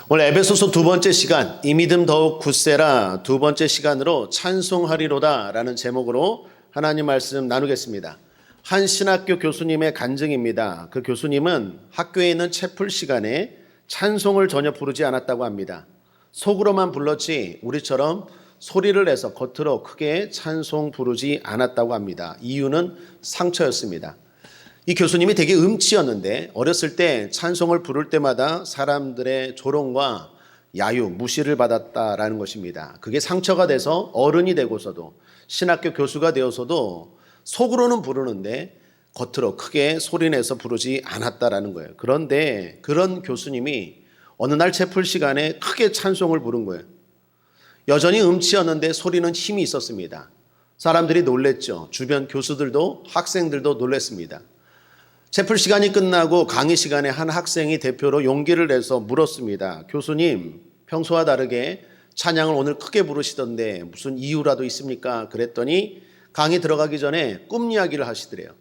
오늘 에베소서 두 번째 시간, 이 믿음 더욱 굳세라 두 번째 시간으로 찬송하리로다 라는 제목으로 하나님 말씀 나누겠습니다. 한 신학교 교수님의 간증입니다. 그 교수님은 학교에 있는 채플 시간에 찬송을 전혀 부르지 않았다고 합니다. 속으로만 불렀지 우리처럼 소리를 내서 겉으로 크게 찬송 부르지 않았다고 합니다. 이유는 상처였습니다. 이 교수님이 되게 음치였는데 어렸을 때 찬송을 부를 때마다 사람들의 조롱과 야유, 무시를 받았다라는 것입니다. 그게 상처가 돼서 어른이 되고서도 신학교 교수가 되어서도 속으로는 부르는데 겉으로 크게 소리내서 부르지 않았다라는 거예요. 그런데 그런 교수님이 어느 날 채플 시간에 크게 찬송을 부른 거예요. 여전히 음치였는데 소리는 힘이 있었습니다. 사람들이 놀랬죠. 주변 교수들도 학생들도 놀랬습니다. 채플 시간이 끝나고 강의 시간에 한 학생이 대표로 용기를 내서 물었습니다. 교수님, 평소와 다르게 찬양을 오늘 크게 부르시던데 무슨 이유라도 있습니까? 그랬더니 강의 들어가기 전에 꿈 이야기를 하시더래요.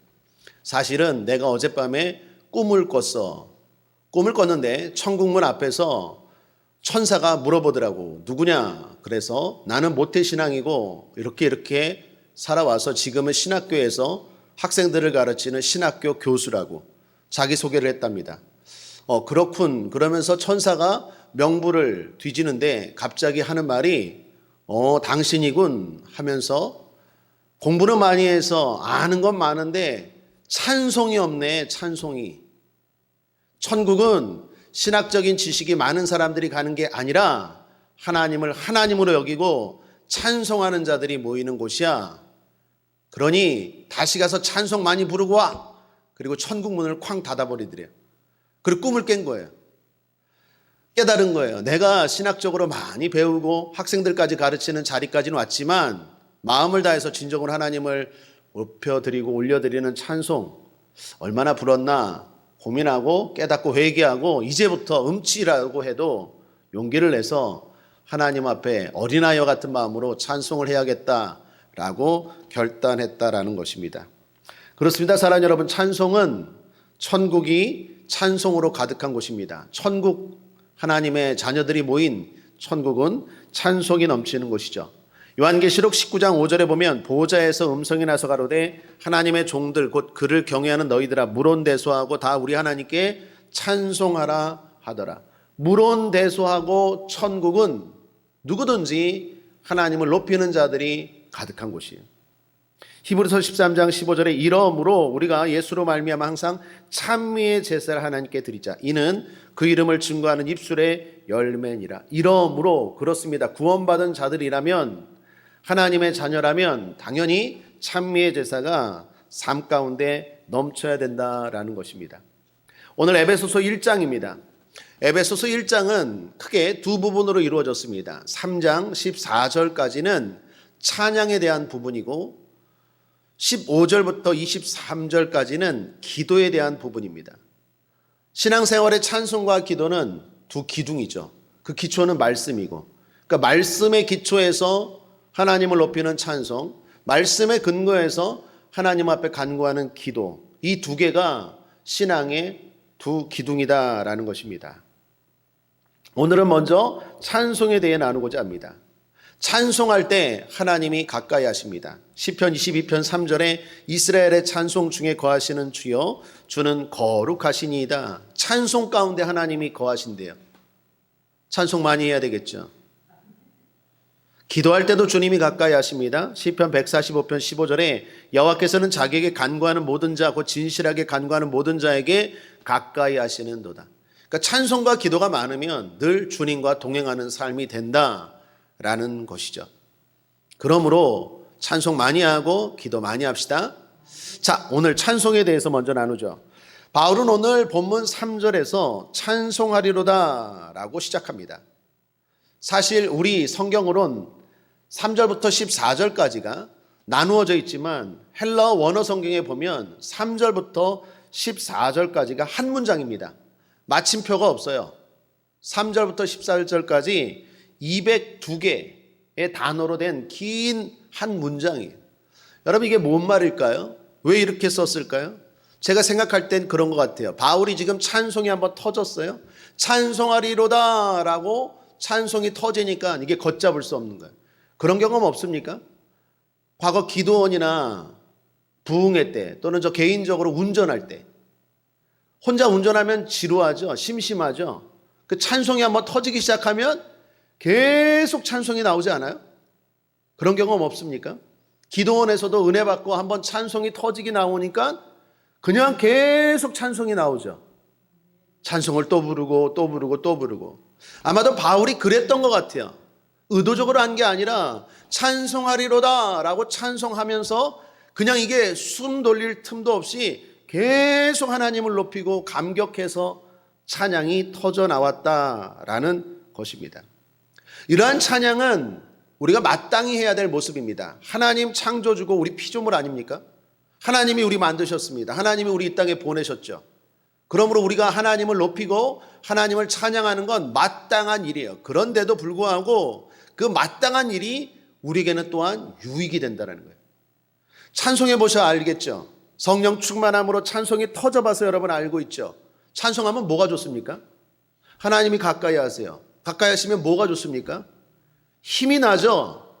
사실은 내가 어젯밤에 꿈을 꿨어. 꿈을 꿨는데 천국문 앞에서 천사가 물어보더라고. 누구냐? 그래서 나는 모태신앙이고 이렇게 살아와서 지금은 신학교에서 학생들을 가르치는 신학교 교수라고 자기소개를 했답니다. 그렇군. 그러면서 천사가 명부를 뒤지는데 갑자기 하는 말이 당신이군 하면서 공부는 많이 해서 아는 건 많은데 찬송이 없네. 찬송이. 천국은 신학적인 지식이 많은 사람들이 가는 게 아니라 하나님을 하나님으로 여기고 찬송하는 자들이 모이는 곳이야. 그러니 다시 가서 찬송 많이 부르고 와. 그리고 천국 문을 쾅 닫아버리더래요. 그리고 꿈을 깬 거예요. 깨달은 거예요. 내가 신학적으로 많이 배우고 학생들까지 가르치는 자리까지는 왔지만 마음을 다해서 진정으로 하나님을 높여드리고 올려드리는 찬송 얼마나 불었나 고민하고 깨닫고 회개하고 이제부터 음치라고 해도 용기를 내서 하나님 앞에 어린아이와 같은 마음으로 찬송을 해야겠다 라고 결단했다라는 것입니다. 그렇습니다. 사랑하는 여러분, 찬송은 천국이 찬송으로 가득한 곳입니다. 천국, 하나님의 자녀들이 모인 천국은 찬송이 넘치는 곳이죠. 요한계시록 19장 5절에 보면 보호자에서 음성이 나서 가로되 하나님의 종들 곧 그를 경외하는 너희들아 물온대소하고 다 우리 하나님께 찬송하라 하더라. 물온대소하고 천국은 누구든지 하나님을 높이는 자들이 가득한 곳이에요. 히브리서 13장 15절에 이러므로 우리가 예수로 말미암아 항상 찬미의 제사를 하나님께 드리자. 이는 그 이름을 증거하는 입술의 열매니라. 이러므로 그렇습니다. 구원받은 자들이라면 하나님의 자녀라면 당연히 찬미의 제사가 삶 가운데 넘쳐야 된다라는 것입니다. 오늘 에베소서 1장입니다. 에베소서 1장은 크게 두 부분으로 이루어졌습니다. 3장 14절까지는 찬양에 대한 부분이고 15절부터 23절까지는 기도에 대한 부분입니다. 신앙생활의 찬송과 기도는 두 기둥이죠. 그 기초는 말씀이고, 그러니까 말씀의 기초에서 하나님을 높이는 찬송, 말씀의 근거에서 하나님 앞에 간구하는 기도, 이 두 개가 신앙의 두 기둥이다라는 것입니다. 오늘은 먼저 찬송에 대해 나누고자 합니다. 찬송할 때 하나님이 가까이 하십니다. 시편 22편 3절에 이스라엘의 찬송 중에 거하시는 주여 주는 거룩하시니이다. 찬송 가운데 하나님이 거하신대요. 찬송 많이 해야 되겠죠. 기도할 때도 주님이 가까이 하십니다. 시편 145편 15절에 여호와께서는 자기에게 간구하는 모든 자 곧 진실하게 간구하는 모든 자에게 가까이 하시는도다. 그러니까 찬송과 기도가 많으면 늘 주님과 동행하는 삶이 된다라는 것이죠. 그러므로 찬송 많이 하고 기도 많이 합시다. 자, 오늘 찬송에 대해서 먼저 나누죠. 바울은 오늘 본문 3절에서 찬송하리로다 라고 시작합니다. 사실 우리 성경으론 3절부터 14절까지가 나누어져 있지만 헬라어 원어 성경에 보면 3절부터 14절까지가 한 문장입니다. 마침표가 없어요. 3절부터 14절까지 202개의 단어로 된 긴 한 문장이에요. 여러분 이게 뭔 말일까요? 왜 이렇게 썼을까요? 제가 생각할 땐 그런 것 같아요. 바울이 지금 찬송이 한번 터졌어요. 찬송하리로다 라고 찬송이 터지니까 이게 걷잡을 수 없는 거예요. 그런 경험 없습니까? 과거 기도원이나 부흥회 때 또는 저 개인적으로 운전할 때 혼자 운전하면 지루하죠. 심심하죠. 그 찬송이 한번 터지기 시작하면 계속 찬송이 나오지 않아요? 그런 경험 없습니까? 기도원에서도 은혜 받고 한번 찬송이 터지기 나오니까 그냥 계속 찬송이 나오죠. 찬송을 또 부르고 또 부르고 또 부르고. 아마도 바울이 그랬던 것 같아요. 의도적으로 한 게 아니라 찬송하리로다 라고 찬송하면서 그냥 이게 숨 돌릴 틈도 없이 계속 하나님을 높이고 감격해서 찬양이 터져 나왔다라는 것입니다. 이러한 찬양은 우리가 마땅히 해야 될 모습입니다. 하나님 창조주고 우리 피조물 아닙니까? 하나님이 우리 만드셨습니다. 하나님이 우리 이 땅에 보내셨죠. 그러므로 우리가 하나님을 높이고 하나님을 찬양하는 건 마땅한 일이에요. 그런데도 불구하고 그 마땅한 일이 우리에게는 또한 유익이 된다는 거예요. 찬송해 보셔야 알겠죠. 성령 충만함으로 찬송이 터져봐서 여러분 알고 있죠. 찬송하면 뭐가 좋습니까? 하나님이 가까이 하세요. 가까이 하시면 뭐가 좋습니까? 힘이 나죠.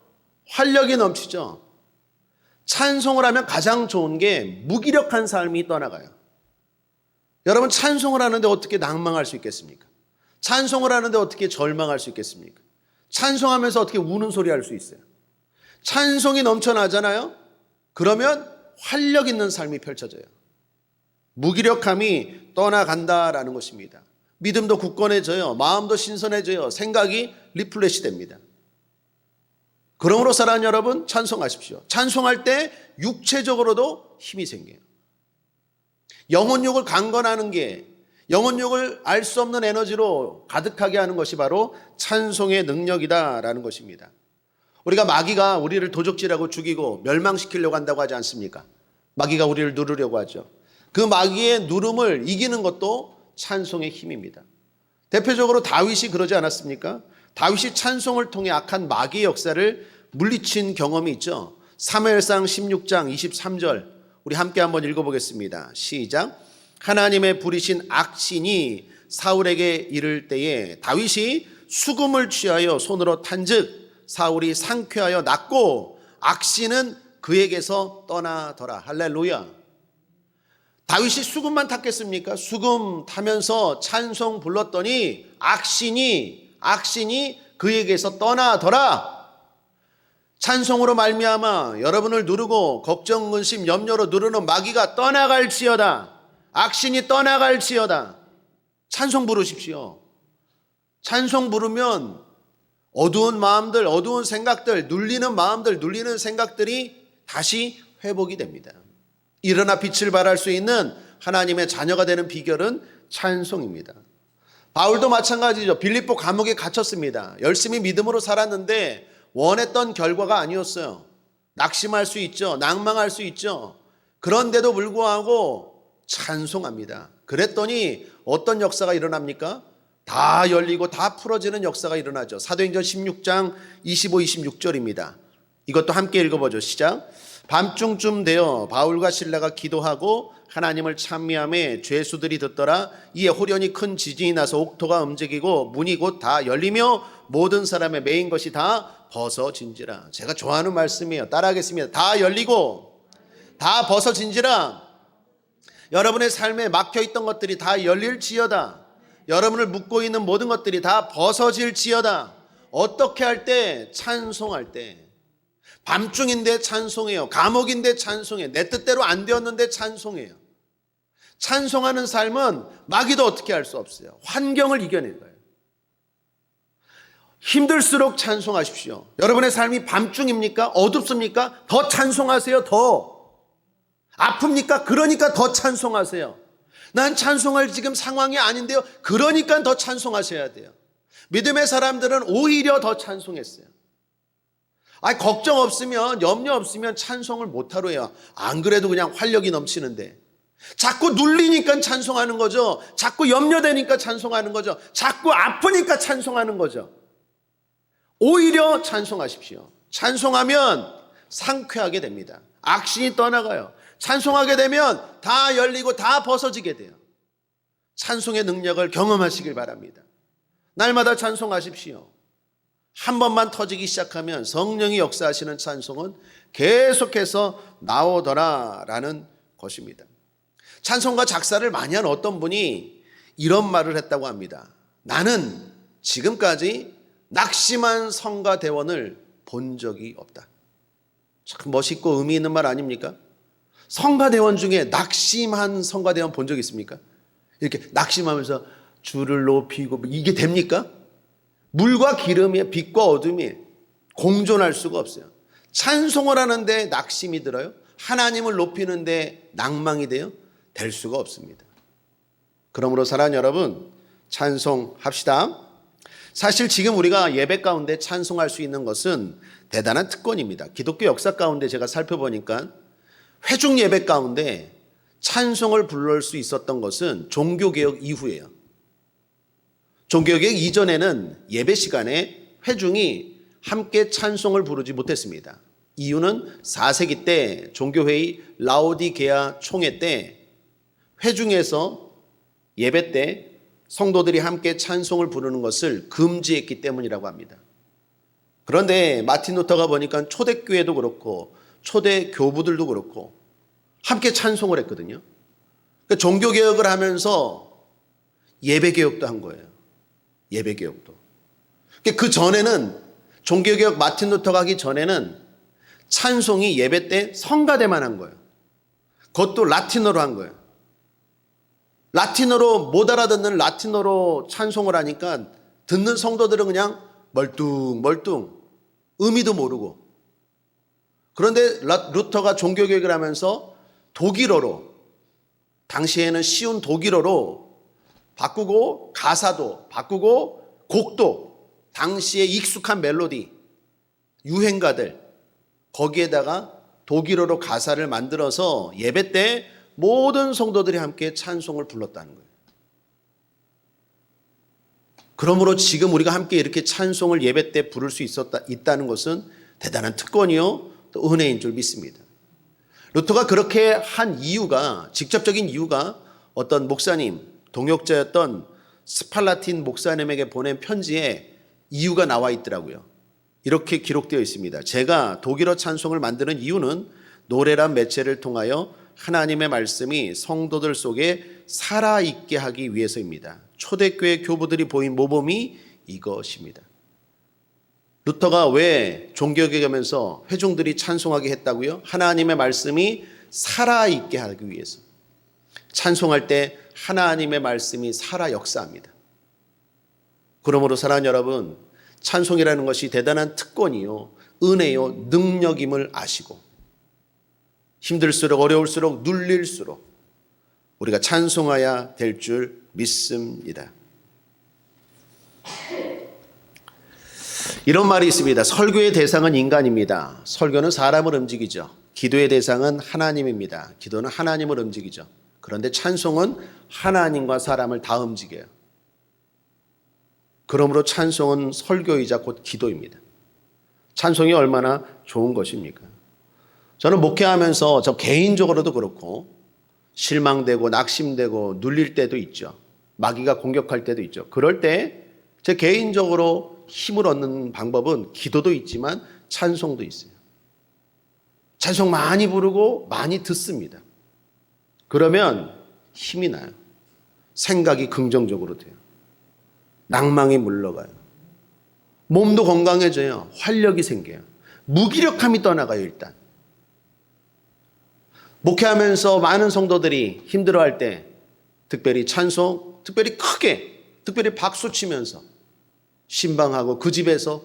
활력이 넘치죠. 찬송을 하면 가장 좋은 게 무기력한 삶이 떠나가요. 여러분 찬송을 하는데 어떻게 낭망할 수 있겠습니까? 찬송을 하는데 어떻게 절망할 수 있겠습니까? 찬송하면서 어떻게 우는 소리 할 수 있어요? 찬송이 넘쳐나잖아요? 그러면 활력 있는 삶이 펼쳐져요. 무기력함이 떠나간다라는 것입니다. 믿음도 굳건해져요. 마음도 신선해져요. 생각이 리플레시 됩니다. 그러므로 사랑하는 여러분 찬송하십시오. 찬송할 때 육체적으로도 힘이 생겨요. 영혼욕을 강건하는 게 영혼욕을 알 수 없는 에너지로 가득하게 하는 것이 바로 찬송의 능력이다라는 것입니다. 우리가 마귀가 우리를 도적질하고 죽이고 멸망시키려고 한다고 하지 않습니까? 마귀가 우리를 누르려고 하죠. 그 마귀의 누름을 이기는 것도 찬송의 힘입니다. 대표적으로 다윗이 그러지 않았습니까? 다윗이 찬송을 통해 악한 마귀의 역사를 물리친 경험이 있죠. 사무엘상 16장 23절 우리 함께 한번 읽어보겠습니다. 시작. 하나님의 부리신 악신이 사울에게 이를 때에 다윗이 수금을 취하여 손으로 탄즉 사울이 상쾌하여 낫고 악신은 그에게서 떠나더라. 할렐루야. 다윗이 수금만 탔겠습니까? 수금 타면서 찬송 불렀더니 악신이 그에게서 떠나더라. 찬송으로 말미암아 여러분을 누르고 걱정, 근심, 염려로 누르는 마귀가 떠나갈지어다. 악신이 떠나갈지어다. 찬송 부르십시오. 찬송 부르면 어두운 마음들, 어두운 생각들, 눌리는 마음들, 눌리는 생각들이 다시 회복이 됩니다. 일어나 빛을 발할 수 있는 하나님의 자녀가 되는 비결은 찬송입니다. 바울도 마찬가지죠. 빌립보 감옥에 갇혔습니다. 열심히 믿음으로 살았는데 원했던 결과가 아니었어요. 낙심할 수 있죠. 낭망할 수 있죠. 그런데도 불구하고 찬송합니다. 그랬더니 어떤 역사가 일어납니까? 다 열리고 다 풀어지는 역사가 일어나죠. 사도행전 16장 25, 26절입니다. 이것도 함께 읽어보죠. 시작. 밤중쯤 되어 바울과 실라가 기도하고 하나님을 찬미하며 죄수들이 듣더라. 이에 호련히 큰 지진이 나서 옥토가 움직이고 문이 곧 다 열리며 모든 사람의 매인 것이 다 벗어진지라. 제가 좋아하는 말씀이에요. 따라하겠습니다. 다 열리고 다 벗어진지라. 여러분의 삶에 막혀있던 것들이 다 열릴지어다. 여러분을 묶고 있는 모든 것들이 다 벗어질지어다. 어떻게 할 때? 찬송할 때. 밤중인데 찬송해요. 감옥인데 찬송해요. 내 뜻대로 안 되었는데 찬송해요. 찬송하는 삶은 마귀도 어떻게 할 수 없어요. 환경을 이겨낸 거예요. 힘들수록 찬송하십시오. 여러분의 삶이 밤중입니까? 어둡습니까? 더 찬송하세요. 더. 아픕니까? 그러니까 더 찬송하세요. 난 찬송할 지금 상황이 아닌데요. 그러니까 더 찬송하셔야 돼요. 믿음의 사람들은 오히려 더 찬송했어요. 걱정 없으면, 염려 없으면 찬송을 못하러 해요. 안 그래도 그냥 활력이 넘치는데. 자꾸 눌리니까 찬송하는 거죠. 자꾸 염려되니까 찬송하는 거죠. 자꾸 아프니까 찬송하는 거죠. 오히려 찬송하십시오. 찬송하면 상쾌하게 됩니다. 악신이 떠나가요. 찬송하게 되면 다 열리고 다 벗어지게 돼요. 찬송의 능력을 경험하시길 바랍니다. 날마다 찬송하십시오. 한 번만 터지기 시작하면 성령이 역사하시는 찬송은 계속해서 나오더라라는 것입니다. 찬송가 작사를 많이 한 어떤 분이 이런 말을 했다고 합니다. 나는 지금까지 낙심한 성가대원을 본 적이 없다. 참 멋있고 의미 있는 말 아닙니까? 성가대원 중에 낙심한 성가대원 본 적 있습니까? 이렇게 낙심하면서 주를 높이고 이게 됩니까? 물과 기름이 빛과 어둠이 공존할 수가 없어요. 찬송을 하는데 낙심이 들어요? 하나님을 높이는데 낭망이 돼요? 될 수가 없습니다. 그러므로 사랑하는 여러분, 찬송합시다. 사실 지금 우리가 예배 가운데 찬송할 수 있는 것은 대단한 특권입니다. 기독교 역사 가운데 제가 살펴보니까 회중 예배 가운데 찬송을 부를 수 있었던 것은 종교개혁 이후예요. 종교개혁 이전에는 예배 시간에 회중이 함께 찬송을 부르지 못했습니다. 이유는 4세기 때 종교회의 라오디게아 총회 때 회중에서 예배 때 성도들이 함께 찬송을 부르는 것을 금지했기 때문이라고 합니다. 그런데 마틴 루터가 보니까 초대교회도 그렇고 초대 교부들도 그렇고 함께 찬송을 했거든요. 그러니까 종교개혁을 하면서 예배개혁도 한 거예요. 예배개혁도. 그 전에는 종교개혁 마틴 루터가 하기 전에는 찬송이 예배 때 성가대만 한 거예요. 그것도 라틴어로 한 거예요. 라틴어로 못 알아듣는 라틴어로 찬송을 하니까 듣는 성도들은 그냥 멀뚱멀뚱 의미도 모르고. 그런데 루터가 종교개혁을 하면서 독일어로 당시에는 쉬운 독일어로 바꾸고 가사도 바꾸고 곡도 당시에 익숙한 멜로디 유행가들 거기에다가 독일어로 가사를 만들어서 예배 때 모든 성도들이 함께 찬송을 불렀다는 거예요. 그러므로 지금 우리가 함께 이렇게 찬송을 예배 때 부를 수 있다는 것은 대단한 특권이요 또 은혜인 줄 믿습니다. 루터가 그렇게 한 이유가 직접적인 이유가 어떤 목사님 동역자였던 스팔라틴 목사님에게 보낸 편지에 이유가 나와 있더라고요. 이렇게 기록되어 있습니다. 제가 독일어 찬송을 만드는 이유는 노래란 매체를 통하여 하나님의 말씀이 성도들 속에 살아있게 하기 위해서입니다. 초대교회 교부들이 보인 모범이 이것입니다. 루터가 왜 종교개혁하면서 회중들이 찬송하게 했다고요? 하나님의 말씀이 살아있게 하기 위해서. 찬송할 때 하나님의 말씀이 살아 역사합니다. 그러므로 사랑하는 여러분, 찬송이라는 것이 대단한 특권이요, 은혜요, 능력임을 아시고 힘들수록 어려울수록 눌릴수록 우리가 찬송해야 될 줄 믿습니다. 이런 말이 있습니다. 설교의 대상은 인간입니다. 설교는 사람을 움직이죠. 기도의 대상은 하나님입니다. 기도는 하나님을 움직이죠. 그런데 찬송은 하나님과 사람을 다 움직여요. 그러므로 찬송은 설교이자 곧 기도입니다. 찬송이 얼마나 좋은 것입니까? 저는 목회하면서 저 개인적으로도 그렇고 실망되고 낙심되고 눌릴 때도 있죠. 마귀가 공격할 때도 있죠. 그럴 때 제 개인적으로 힘을 얻는 방법은 기도도 있지만 찬송도 있어요. 찬송 많이 부르고 많이 듣습니다. 그러면 힘이 나요. 생각이 긍정적으로 돼요. 낭망이 물러가요. 몸도 건강해져요. 활력이 생겨요. 무기력함이 떠나가요. 일단 목회하면서 많은 성도들이 힘들어할 때 특별히 찬송, 특별히 크게, 특별히 박수 치면서 신방하고 그 집에서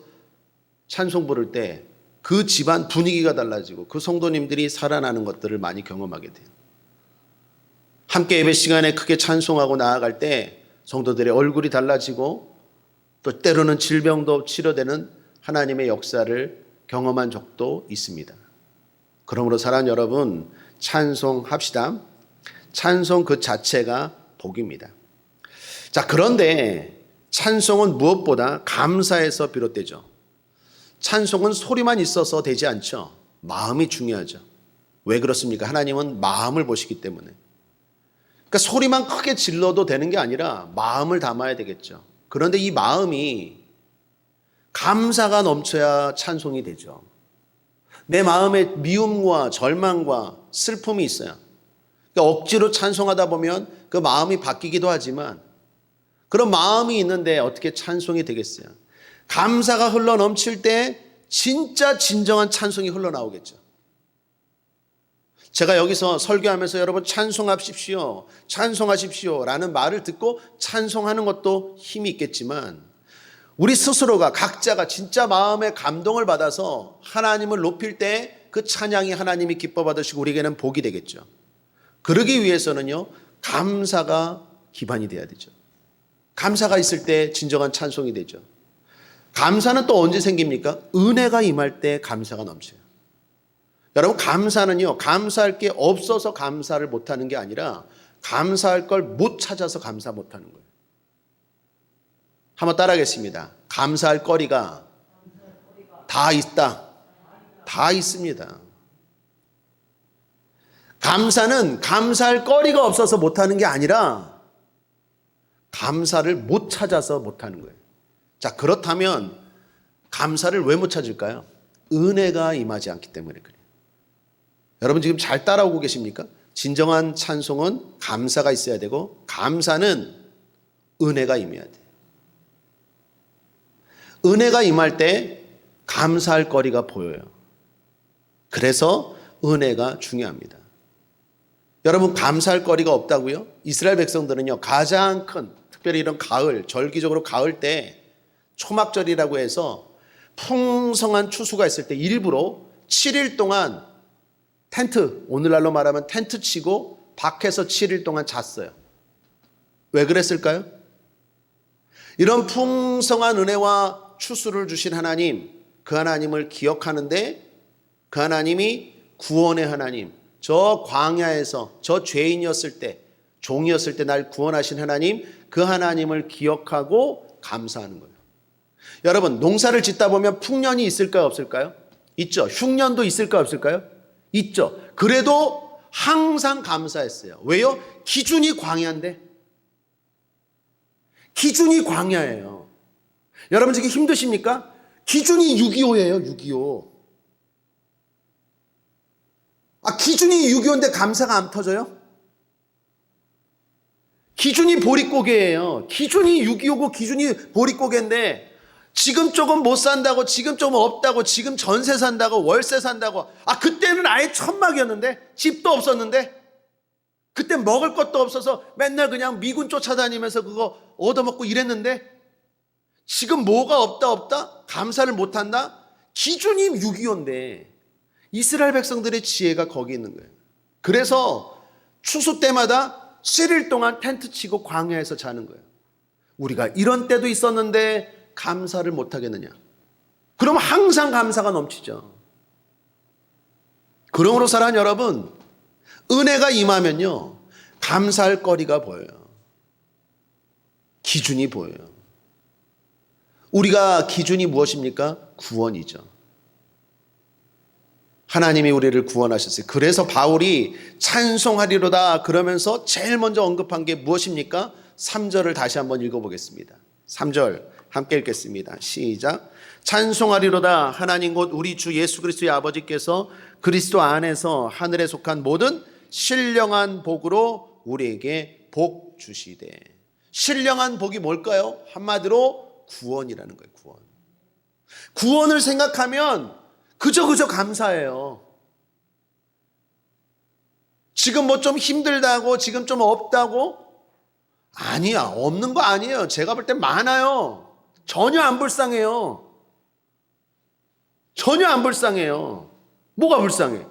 찬송 부를 때 그 집안 분위기가 달라지고 그 성도님들이 살아나는 것들을 많이 경험하게 돼요. 함께 예배 시간에 크게 찬송하고 나아갈 때 성도들의 얼굴이 달라지고 또 때로는 질병도 치료되는 하나님의 역사를 경험한 적도 있습니다. 그러므로 사랑하는 여러분, 찬송합시다. 찬송 그 자체가 복입니다. 자, 그런데 찬송은 무엇보다 감사에서 비롯되죠. 찬송은 소리만 있어서 되지 않죠. 마음이 중요하죠. 왜 그렇습니까? 하나님은 마음을 보시기 때문에. 그러니까 소리만 크게 질러도 되는 게 아니라 마음을 담아야 되겠죠. 그런데 이 마음이 감사가 넘쳐야 찬송이 되죠. 내 마음에 미움과 절망과 슬픔이 있어요. 그러니까 억지로 찬송하다 보면 그 마음이 바뀌기도 하지만 그런 마음이 있는데 어떻게 찬송이 되겠어요? 감사가 흘러 넘칠 때 진짜 진정한 찬송이 흘러나오겠죠. 제가 여기서 설교하면서 여러분 찬송하십시오, 찬송하십시오 라는 말을 듣고 찬송하는 것도 힘이 있겠지만 우리 스스로가 각자가 진짜 마음의 감동을 받아서 하나님을 높일 때 그 찬양이 하나님이 기뻐 받으시고 우리에게는 복이 되겠죠. 그러기 위해서는요, 감사가 기반이 돼야 되죠. 감사가 있을 때 진정한 찬송이 되죠. 감사는 또 언제 생깁니까? 은혜가 임할 때 감사가 넘쳐요. 여러분, 감사는요, 감사할 게 없어서 감사를 못하는 게 아니라 감사할 걸 못 찾아서 감사 못하는 거예요. 한번 따라하겠습니다. 감사할 거리가 다 있다. 다 있습니다. 감사는 감사할 거리가 없어서 못하는 게 아니라 감사를 못 찾아서 못하는 거예요. 자, 그렇다면 감사를 왜 못 찾을까요? 은혜가 임하지 않기 때문에 그래요. 여러분 지금 잘 따라오고 계십니까? 진정한 찬송은 감사가 있어야 되고 감사는 은혜가 임해야 돼요. 은혜가 임할 때 감사할 거리가 보여요. 그래서 은혜가 중요합니다. 여러분 감사할 거리가 없다고요? 이스라엘 백성들은요 가장 큰 특별히 이런 가을 절기적으로 가을 때 초막절이라고 해서 풍성한 추수가 있을 때 일부러 7일 동안 텐트, 오늘날로 말하면 텐트 치고 밖에서 7일 동안 잤어요. 왜 그랬을까요? 이런 풍성한 은혜와 추수를 주신 하나님, 그 하나님을 기억하는데 그 하나님이 구원의 하나님, 저 광야에서 저 죄인이었을 때, 종이었을 때 날 구원하신 하나님, 그 하나님을 기억하고 감사하는 거예요. 여러분, 농사를 짓다 보면 풍년이 있을까요, 없을까요? 있죠. 흉년도 있을까요, 없을까요? 있죠. 그래도 항상 감사했어요. 왜요? 기준이 광야인데. 기준이 광야예요. 여러분 지금 힘드십니까? 기준이 6.25예요, 6.25. 기준이 6.25인데 감사가 안 터져요? 기준이 보릿고개예요. 기준이 6.25고 기준이 보릿고개인데 지금 조금 못 산다고, 지금 조금 없다고, 지금 전세 산다고, 월세 산다고. 그때는 아예 천막이었는데, 집도 없었는데, 그때 먹을 것도 없어서 맨날 그냥 미군 쫓아다니면서 그거 얻어먹고 이랬는데, 지금 뭐가 없다? 감사를 못한다? 기준이 6.25인데, 이스라엘 백성들의 지혜가 거기 있는 거예요. 그래서 추수 때마다 7일 동안 텐트 치고 광야에서 자는 거예요. 우리가 이런 때도 있었는데, 감사를 못하겠느냐? 그럼 항상 감사가 넘치죠. 그러므로 사랑하는 여러분, 은혜가 임하면요 감사할 거리가 보여요. 기준이 보여요. 우리가 기준이 무엇입니까? 구원이죠. 하나님이 우리를 구원하셨어요. 그래서 바울이 찬송하리로다 그러면서 제일 먼저 언급한 게 무엇입니까? 3절을 다시 한번 읽어보겠습니다. 3절 함께 읽겠습니다. 시작. 찬송하리로다 하나님 곧 우리 주 예수 그리스도의 아버지께서 그리스도 안에서 하늘에 속한 모든 신령한 복으로 우리에게 복 주시되. 신령한 복이 뭘까요? 한마디로 구원이라는 거예요. 구원. 구원을 생각하면 그저 감사해요. 지금 뭐 좀 힘들다고, 지금 좀 없다고? 아니야, 없는 거 아니에요. 제가 볼 땐 많아요. 전혀 안 불쌍해요. 전혀 안 불쌍해요. 뭐가 불쌍해?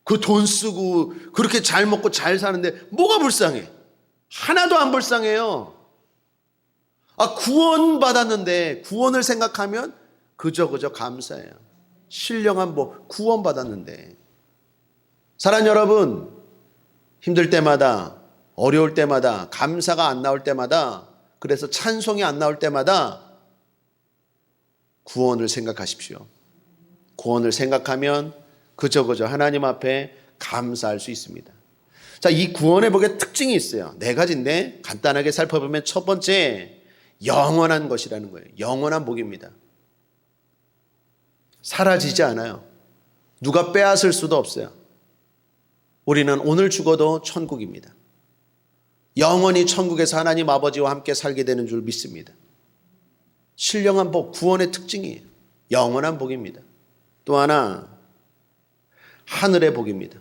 그 돈 쓰고 그렇게 잘 먹고 잘 사는데 뭐가 불쌍해? 하나도 안 불쌍해요. 구원 받았는데 구원을 생각하면 그저 감사해요. 신령한 복, 구원 받았는데. 사랑하는 여러분, 힘들 때마다, 어려울 때마다, 감사가 안 나올 때마다, 그래서 찬송이 안 나올 때마다 구원을 생각하십시오. 구원을 생각하면 그저 하나님 앞에 감사할 수 있습니다. 자, 이 구원의 복의 특징이 있어요. 네 가지인데 간단하게 살펴보면 첫 번째, 영원한 것이라는 거예요. 영원한 복입니다. 사라지지 않아요. 누가 빼앗을 수도 없어요. 우리는 오늘 죽어도 천국입니다. 영원히 천국에서 하나님 아버지와 함께 살게 되는 줄 믿습니다. 신령한 복, 구원의 특징이에요. 영원한 복입니다. 또 하나, 하늘의 복입니다.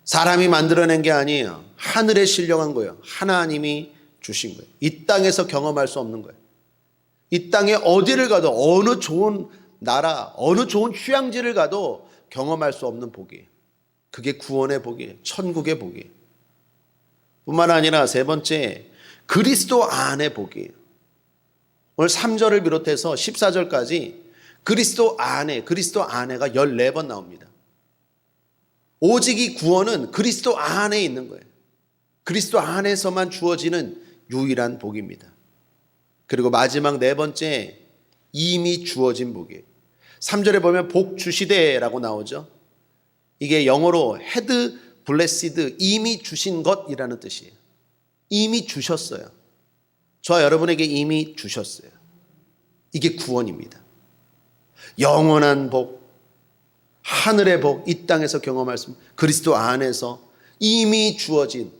사람이 만들어낸 게 아니에요. 하늘에 신령한 거예요. 하나님이 주신 거예요. 이 땅에서 경험할 수 없는 거예요. 이 땅에 어디를 가도, 어느 좋은 나라, 어느 좋은 휴양지를 가도 경험할 수 없는 복이에요. 그게 구원의 복이에요. 천국의 복이에요. 뿐만 아니라 세 번째, 그리스도 안의 복이에요. 오늘 3절을 비롯해서 14절까지 그리스도 안에가 14번 나옵니다. 오직 이 구원은 그리스도 안에 있는 거예요. 그리스도 안에서만 주어지는 유일한 복입니다. 그리고 마지막 네 번째, 이미 주어진 복이에요. 3절에 보면 복 주시되라고 나오죠. 이게 영어로 had blessed, 이미 주신 것이라는 뜻이에요. 이미 주셨어요. 저와 여러분에게 이미 주셨어요. 이게 구원입니다. 영원한 복, 하늘의 복, 이 땅에서 경험할 수 있는 그리스도 안에서 이미 주어진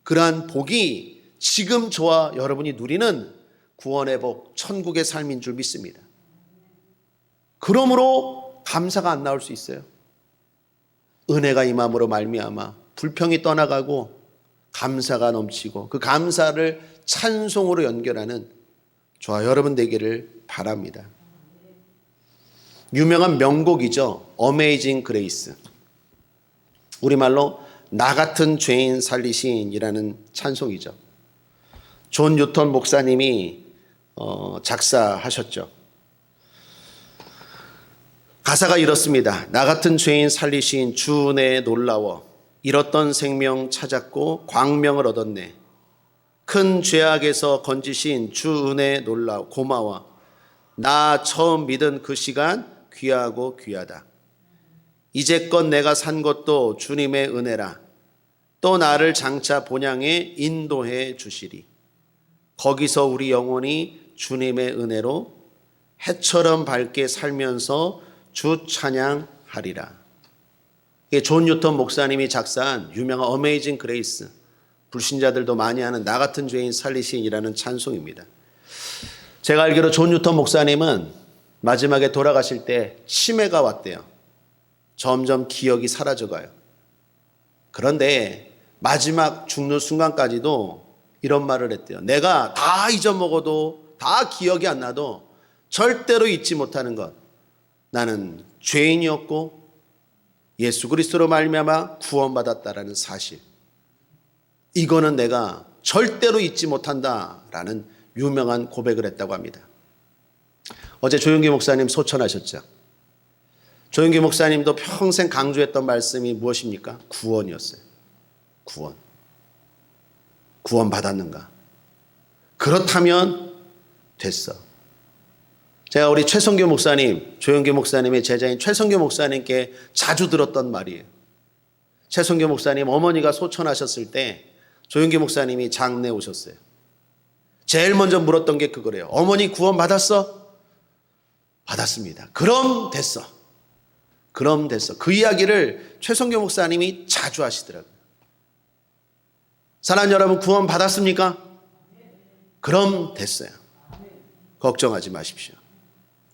그러한 복이 지금 저와 여러분이 누리는 구원의 복, 천국의 삶인 줄 믿습니다. 그러므로 감사가 안 나올 수 있어요. 은혜가 임함으로 말미암아 불평이 떠나가고 감사가 넘치고 그 감사를 찬송으로 연결하는 저와 여러분 되기를 바랍니다. 유명한 명곡이죠. 어메이징 그레이스. 우리말로 나 같은 죄인 살리신이라는 찬송이죠. 존 뉴턴 목사님이 작사하셨죠. 가사가 이렇습니다. 나 같은 죄인 살리신 주 은혜에 놀라워 잃었던 생명 찾았고 광명을 얻었네. 큰 죄악에서 건지신 주 은혜에 놀라워 고마워. 나 처음 믿은 그 시간 귀하고 귀하다. 이제껏 내가 산 것도 주님의 은혜라. 또 나를 장차 본향에 인도해 주시리. 거기서 우리 영혼이 주님의 은혜로 해처럼 밝게 살면서 주 찬양하리라. 이게 존 뉴턴 목사님이 작사한 유명한 어메이징 그레이스, 불신자들도 많이 하는 나 같은 죄인 살리신이라는 찬송입니다. 제가 알기로 존 뉴턴 목사님은 마지막에 돌아가실 때 치매가 왔대요. 점점 기억이 사라져가요. 그런데 마지막 죽는 순간까지도 이런 말을 했대요. 내가 다 잊어먹어도 다 기억이 안 나도 절대로 잊지 못하는 것. 나는 죄인이었고 예수 그리스도로 말미암아 구원받았다라는 사실. 이거는 내가 절대로 잊지 못한다라는 유명한 고백을 했다고 합니다. 어제 조용기 목사님 소천하셨죠. 조용기 목사님도 평생 강조했던 말씀이 무엇입니까? 구원이었어요. 구원. 구원 받았는가? 그렇다면 됐어. 제가 우리 최성교 목사님, 조용기 목사님의 제자인 최성교 목사님께 자주 들었던 말이에요. 최성교 목사님 어머니가 소천하셨을 때 조용기 목사님이 장례 오셨어요. 제일 먼저 물었던 게 그거래요. 어머니 구원 받았어? 받았습니다. 그럼 됐어. 그럼 됐어. 그 이야기를 최성교 목사님이 자주 하시더라고요. 사랑하는 여러분, 구원 받았습니까? 그럼 됐어요. 걱정하지 마십시오.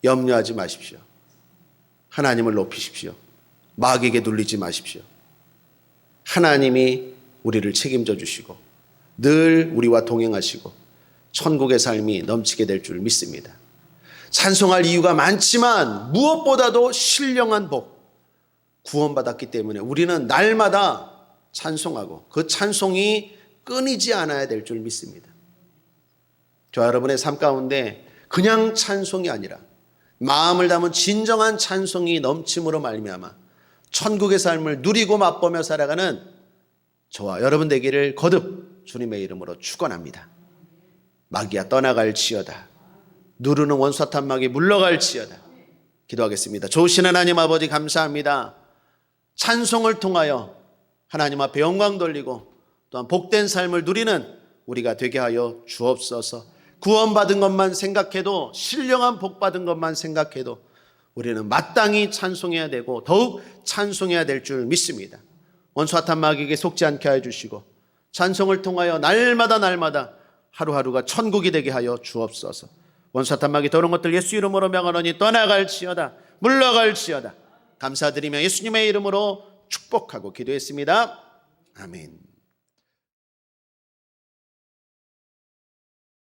염려하지 마십시오. 하나님을 높이십시오. 마귀에게 눌리지 마십시오. 하나님이 우리를 책임져 주시고 늘 우리와 동행하시고 천국의 삶이 넘치게 될 줄 믿습니다. 찬송할 이유가 많지만 무엇보다도 신령한 복, 구원받았기 때문에 우리는 날마다 찬송하고 그 찬송이 끊이지 않아야 될 줄 믿습니다. 저 여러분의 삶 가운데 그냥 찬송이 아니라 마음을 담은 진정한 찬송이 넘침으로 말미암아 천국의 삶을 누리고 맛보며 살아가는 저와 여러분 되기를 거듭 주님의 이름으로 축원합니다. 마귀야 떠나갈지어다. 누르는 원수탄 마귀 물러갈지어다. 기도하겠습니다. 좋으신 하나님 아버지 감사합니다. 찬송을 통하여 하나님 앞에 영광 돌리고 또한 복된 삶을 누리는 우리가 되게 하여 주옵소서. 구원받은 것만 생각해도, 신령한 복 받은 것만 생각해도 우리는 마땅히 찬송해야 되고 더욱 찬송해야 될 줄 믿습니다. 원수 사탄 마귀에게 속지 않게 하여 주시고 찬송을 통하여 날마다 하루하루가 천국이 되게 하여 주옵소서. 원수 사탄 마귀 더러운 것들 예수 이름으로 명하노니 떠나갈지어다, 물러갈지어다. 감사드리며 예수님의 이름으로 축복하고 기도했습니다. 아멘.